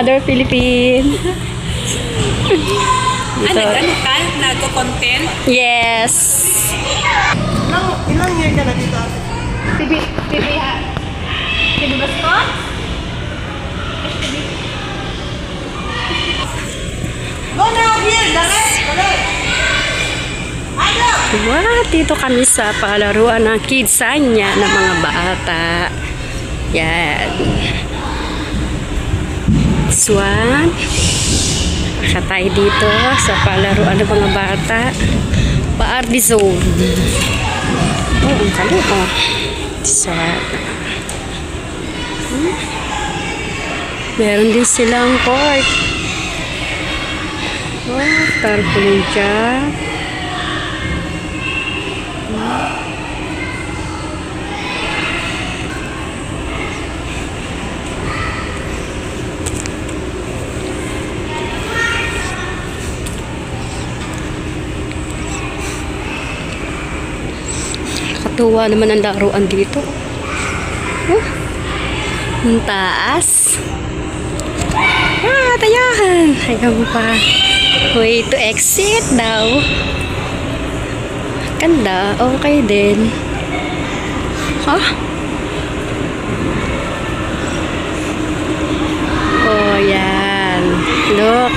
Mother Philippine. Ano ka? Nagko-content? Yes. Ilang year ka na dito? Tibi ha. Tibi Basko? Go now, here! Dali! Wow, dito kami sa palaruan ng kidsanya ng mga bata. Yan. Swan. Pasya tayo dito sa palaruan ng mga bata. Pa-RD zone. Oh, ang kali oh. Swan. Meron din silang court. Oh, tarpaulin dyan. Katuwa naman ang laruan dito. Ang taas. Tayahan. Ayaw pa. Way to exit daw. Ganda. Okay din. Oh, yan. Look.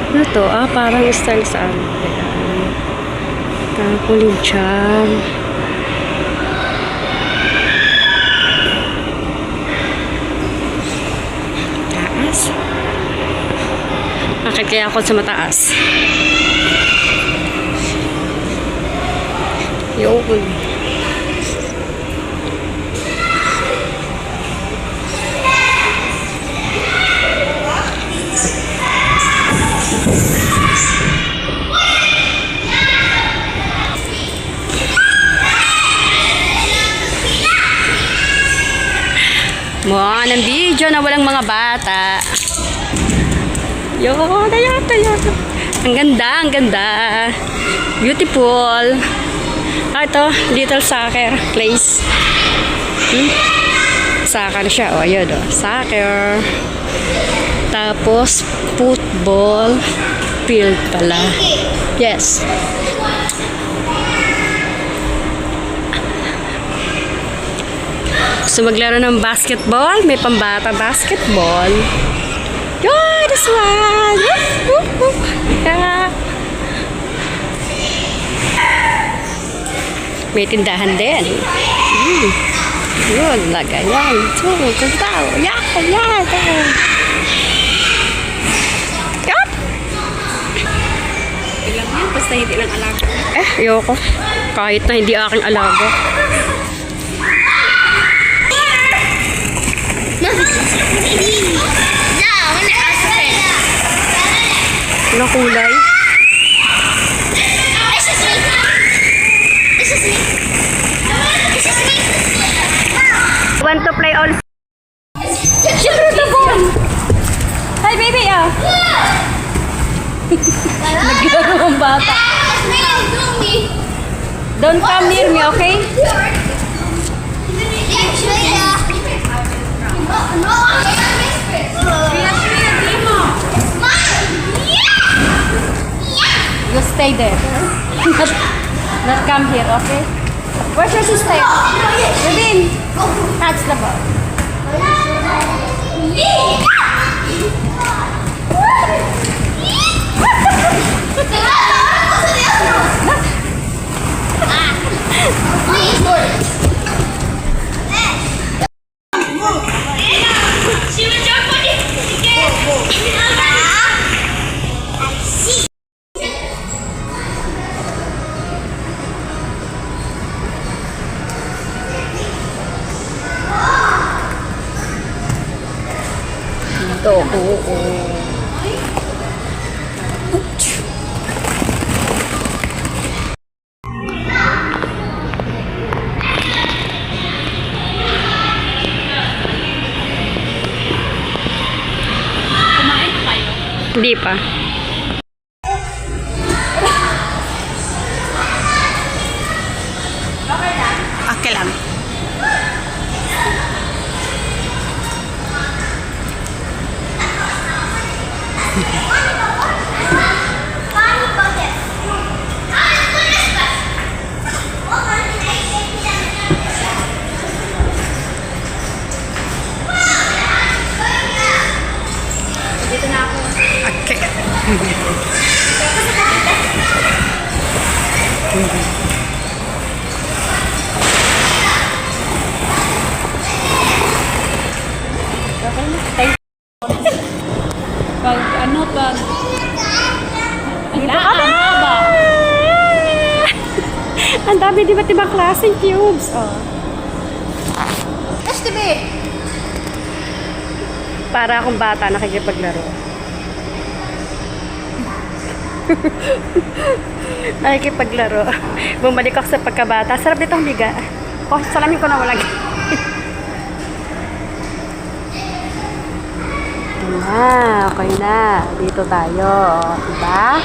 Ano to? Parang style sa ano. Tarpaulin dyan. Taas. Bakit kaya ako sa mataas? Yun. Wow, ng video na walang mga bata. Yun, ayan. Ang ganda. Beautiful. Ito, little soccer place. Soccer siya. O, yun o. Soccer. Tapos, football field pala. Yes. Gusto maglaro ng basketball? May pambata basketball. Yun, this one. Yeah. May tindahan din. Yun, lagayan. Kuntaw. Yan. Yup. Ilang yan, basta hindi lang alaga. Ayoko. Kahit na hindi aking alaga. Walang kulay. Want to play also? Shoot the ball! Hi baby, naglaro ang bata. Don't come near me, okay? You stay there. Not come here, okay? Where's your sister? Rubin, catch the ball. Ito, Hindi pa. dami iba't ibang klaseng cubes. Oh. STB! Para akong bata nakikipaglaro. Nakikipaglaro. Bumalik ako sa pagkabata. Sarap dito ang biga. Oh, salamin ko na walang. Okay na. Dito tayo. Diba?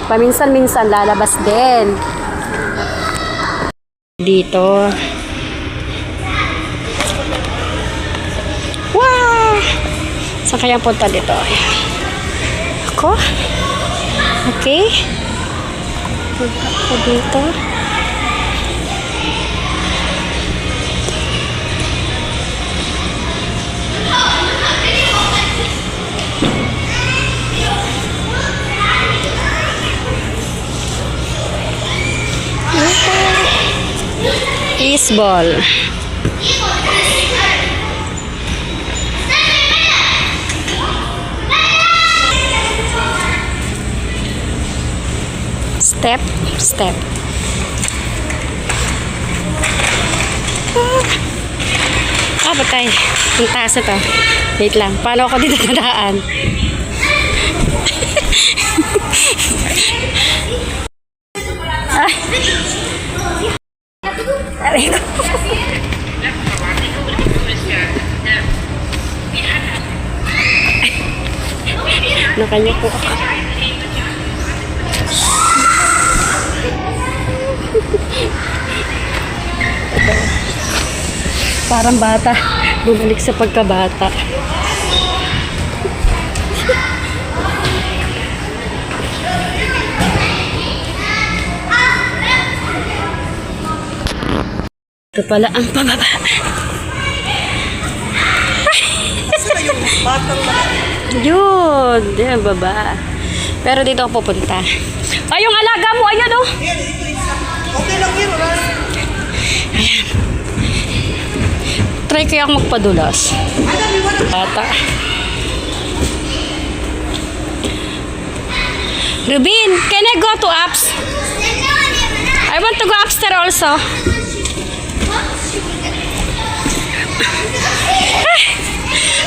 Paminsan-minsan lalabas din. Dito. Wow! Saan kaya ang punta dito? Ako? Okay. Punta ako dito. Baseball. Step, step. Batay. Ang taas ito. Wait lang. Paano ako dito nadaan? Ay. Aray ko. Nakanya po ako. Parang bata. Bumalik sa pagkabata. Ito pala ang pababa. Yun. Diyan baba. Pero dito ako pupunta. Ay, yung alaga mo. Ayan oh. Okay lang yun. Ayan. Try kaya akong magpadulas. Bata. Rubin, can I go to apps? I want to go upstairs also.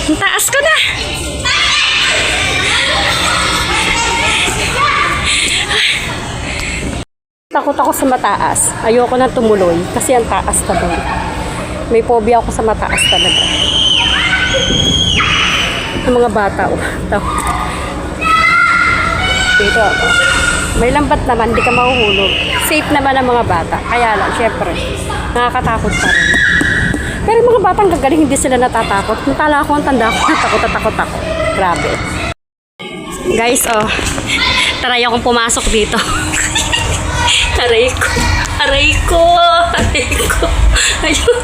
Ang taas ko na. Takot ako sa mataas. Ayoko na tumuloy kasi ang taas na doon. May phobia ako sa mataas talaga. Ang mga bata, oh. Dito ako. May lambat naman, hindi ka mahuhulog. Safe naman ang mga bata. Kaya lang, syempre, nakakatakot pa rin. Pero yung mga batang gagaling, hindi sila natatakot. Natala ako, ang tanda ko, natakot at takot ako. Grabe. Guys, oh. Try akong pumasok dito. Aray ko. Aray ko. Aray ko. Ayun.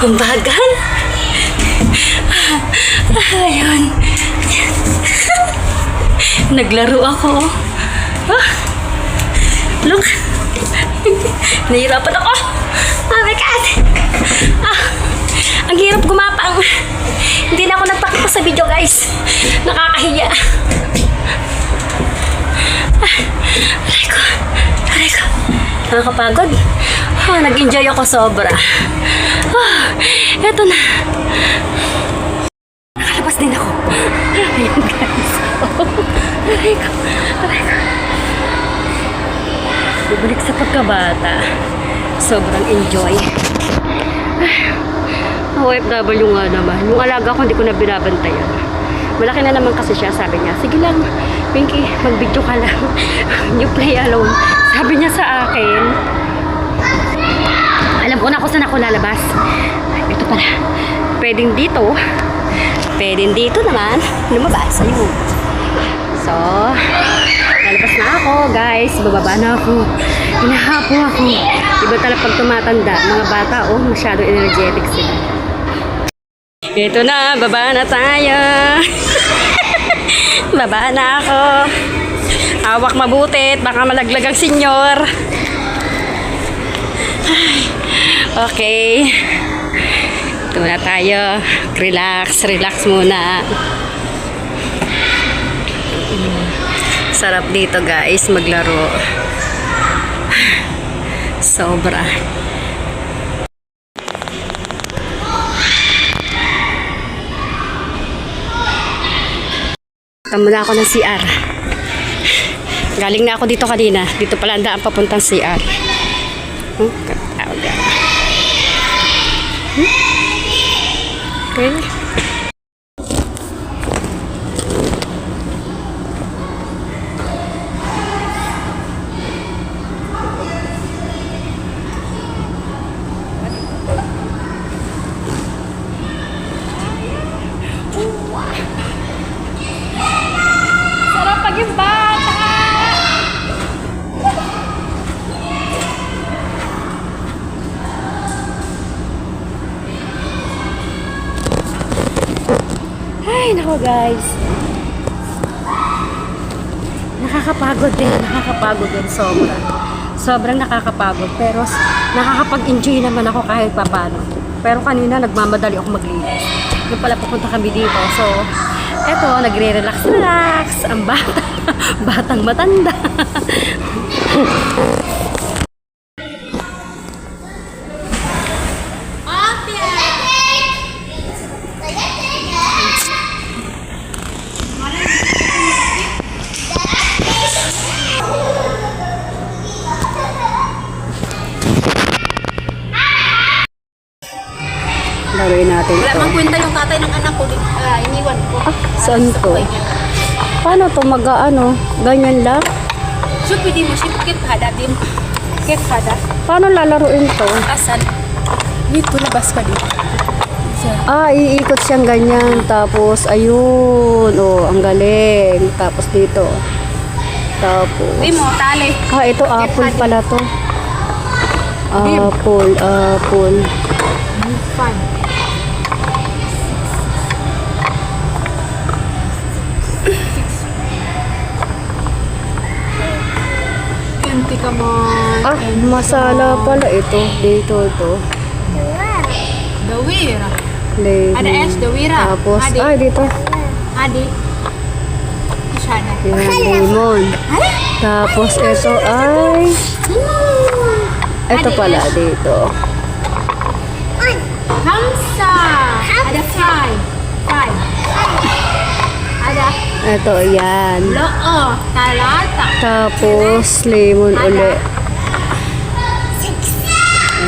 Ang bagal. Ayun. Naglaro ako. Ah. Look. Nahirapan ako. Oh my God. Ah. Ang hirap gumapang. Hindi na ako nagpakita sa video, guys. Nakakahiya. Ah. Aray ko. Aray ko. Nakakapagod. Oh, nag-enjoy ako sobra. Oh, eto na. Nakalabas din ako. Ayun, guys. Oh, aray ko. Aray ko. Bumalik sa pagkabata. Sobrang enjoy. OFW nga naman. Yung alaga ko, hindi ko na binabantayan. Malaki na naman kasi siya, sabi niya. Sige lang, Pinky, mag-video ka lang. You play alone. Sabi niya sa akin, alam ko na kung saan ako lalabas. Ito pala. Pwedeng dito naman. Lumabas. Ayun. So, lalabas na ako, guys. Bababa na ako. Hinahapo ako. Iba talaga pag tumatanda. Mga bata, oh, masyado energetic sila. Ito na, baba na tayo. Baba na ako. Hawak mabuti, baka malaglag ang senyor. Okay. Ito na tayo. Relax, relax muna. Sarap dito, guys, maglaro. Sobra. Tama na ako ng CR. Galing na ako dito kanina. Dito pala ang daan papuntang CR. Okay. Sarap pag yung bata! Ay, nako guys. Nakakapagod din sobra. Sobrang nakakapagod pero nakakapag-enjoy naman ako kahit paano. Pero kanina nagmamadali ako maglinis. Doon pala pupunta kami dito. So, eto, nagre-relax ang bata. Batang matanda. Laruin natin Wala ito. mang kwenta yung tatay ng anak ko. Iniwan ko. Saan to? Paano to mag-ano? Ganyan lang? So, pwede mo siya kit hada din. Kit hada. Paano lalaruin to? Asan? Dito, labas ka dito. Iikot siyang ganyan. Tapos, ayun. Oh, ang galing. Tapos dito. Tapos. Di mo, tali. Ito apple pala to. Apple. Fun. Yanti ka mo. Masala pala ito. Dito to. Dawira. Lemon. Ada es, dawira. Tapos, Adi. dito. Adi. Sana. Yan, lemon. Tapos, ito ay... Ito pala dito. Hamsa. Ada fry. Fry. Ada Ito, yan. loo. Talata. Tapos, lemon uli.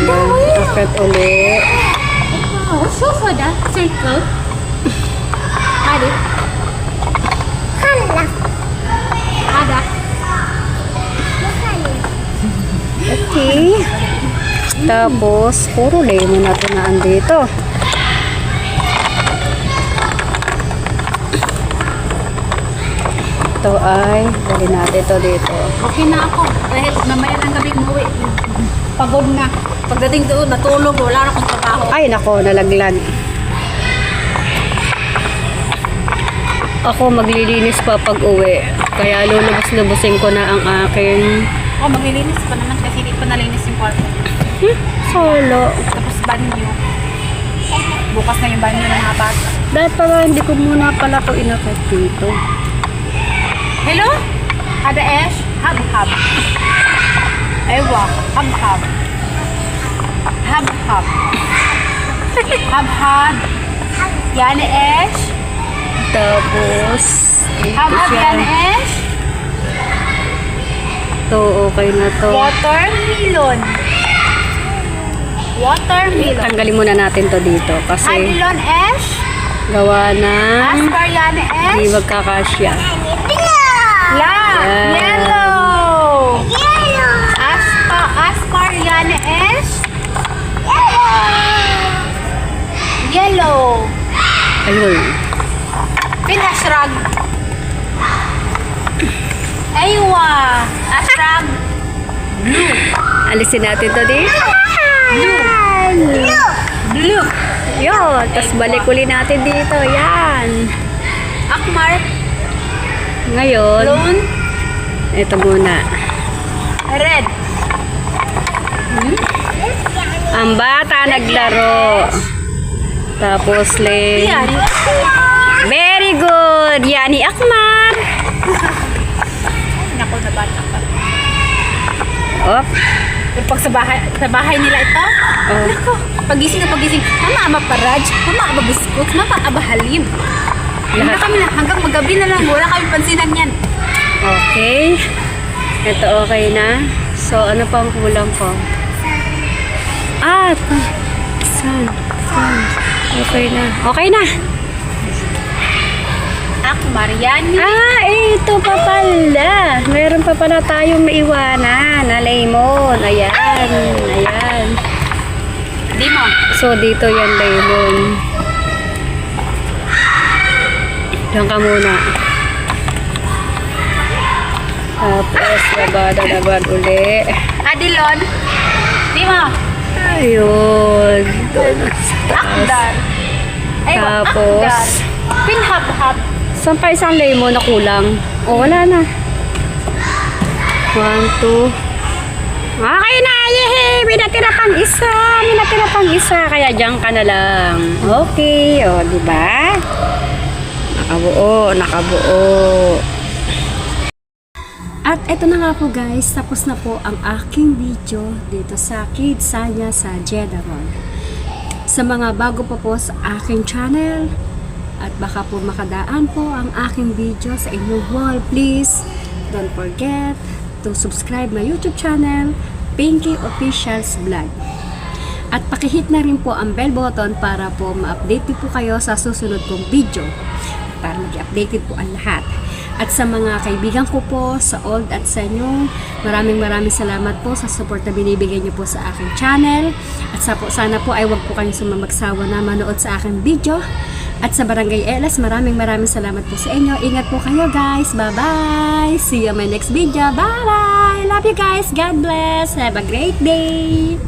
Ayan, akit uli. Oh, so for that circle. Adi. Ada. Okay. Tapos, puro lemon na ito na andito. Ito ay, dali natin ito dito. Okay na ako. Dahil mamaya ng gabi umuwi. Pagod na. Pagdating doon, natulog. Wala na akong trabaho. Ay, nako, nalaglag. Ako maglilinis pa pag uwi. Kaya lulubos-lubusin ko na ang aking Maglilinis pa naman kasi hindi pa nalinis yung kwarto. solo. Tapos banyo. Bukas na yung banyo ng mga bata. Dahil pala hindi ko muna pala ko inakit dito. Hello? Ada Ash? Hab-hab. Ewa. Hab-hab. Hab-hab. Hab-hab. Yani Ash? Tapos, ito Hab-hab siya. yani Ash? Ito, okay na to. Watermelon. Watermelon. Tanggalin muna natin to dito kasi Hadilon Ash? gawa na Aspar yani Ash? hindi magkakasya. La! Yan. Yellow! Aspar yani Ash? Yellow! Ayun. Pinasrag. Aywa! Asrag. Blue. Alisin natin to dito. Blue. Yun. Tapos balik uli natin dito. Yan. Akmar. Ngayon, Lone. ito muna. Red. Ang bata naglaro. Tapos, Yan. very good. Yani Akmar. Naku, nabata ka. Op. Pag sa bahay nila ito, Oh. nako, pagising na pagising, mama aba paraj, mama aba biskuit, mama aba halib. Hanggang kami na, hanggang magabi na lang, wala kami pansinan yan. Okay. Ito okay na. So, ano pa ang kulang ko? San. Okay na. Okay na. Ako, Mariani. Ito pa pala. Meron pa pala tayong maiwanan na lemon. Ayan. Di mo. So, dito yan lemon. Diyan ka muna. Tapos, labad uli. Adilon. Di mo. Ayun. Akdar. Tapos, akdar. Pinhab-hab. saan pa isang lemon na kulang? Wala na. 1, 2. Okay na! Yehey! May natira pang isa. Kaya diyan ka na lang. Okay. O, diba? Nakabuo. At eto na nga po guys, tapos na po ang aking video dito sa Kidsania sa Jeddah Mall. Sa mga bago pa po sa aking channel at baka po makadaan po ang aking video sa inyong wall, please don't forget to subscribe my YouTube channel, Pinky Officials Vlog. At pakihit na rin po ang bell button para po ma-update po kayo sa susunod kong video. Para mag-updated po ang lahat. At sa mga kaibigan ko po, sa old at sa new, maraming salamat po sa support na binibigay niyo po sa aking channel. At sana po ay wag po kayong sumamagsawa na manood sa aking video. At sa Barangay LS, maraming salamat po sa inyo. Ingat po kayo guys. Bye-bye! See you on my next video. Bye-bye! Love you guys. God bless. Have a great day.